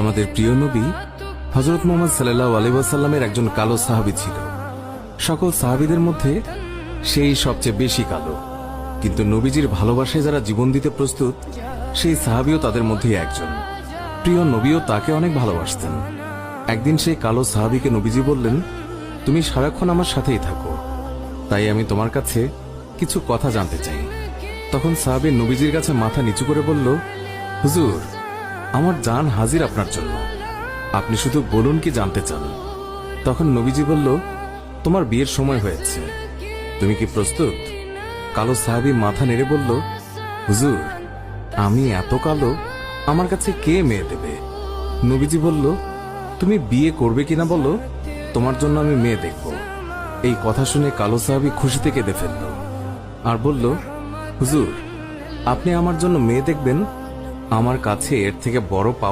আমাদের প্রিয় নবী হযরত মুহাম্মদ সাল্লাল্লাহু আলাইহি ওয়াসাল্লামের একজন কালো সাহাবী ছিল। সকল সাহাবীদের মধ্যে সেই সবচেয়ে বেশি কালো, কিন্তু নবীজির ভালোবাসায় যারা জীবন দিতে প্রস্তুত সেই সাহাবীও তাদের মধ্যে একজন। প্রিয় নবীও তাকে অনেক ভালোবাসতেন। একদিন সেই কালো সাহাবীকে নবীজি বললেন, তুমি সারাক্ষণ আমার সাথেই থাকো, তাই আমি তোমার কাছে কিছু কথা জানতে চাই। তখন সাহাবী নবীজির কাছে মাথা নিচু করে বলল, হুজুর, আমার জান হাজির আপনার জন্য, আপনি শুধু বলুন কি জানতে চান। তখন নবীজি বলল, তোমার বিয়ের সময় হয়েছে, তুমি কি প্রস্তুত? কালো সাহাবী মাথা নেড়ে বলল, হুজুর, আমি এত কালো, আমার কাছে কে মেয়ে দেবে? নবীজি বলল, তুমি বিয়ে করবে কিনা বলো, তোমার জন্য আমি মেয়ে দেখব। এই কথা শুনে কালো সাহাবী খুশিতে কেঁদে ফেলল আর বলল, হুজুর, আপনি আমার জন্য মেয়ে দেখবেন, আমার কাছে এর থেকে বড় পাওয়া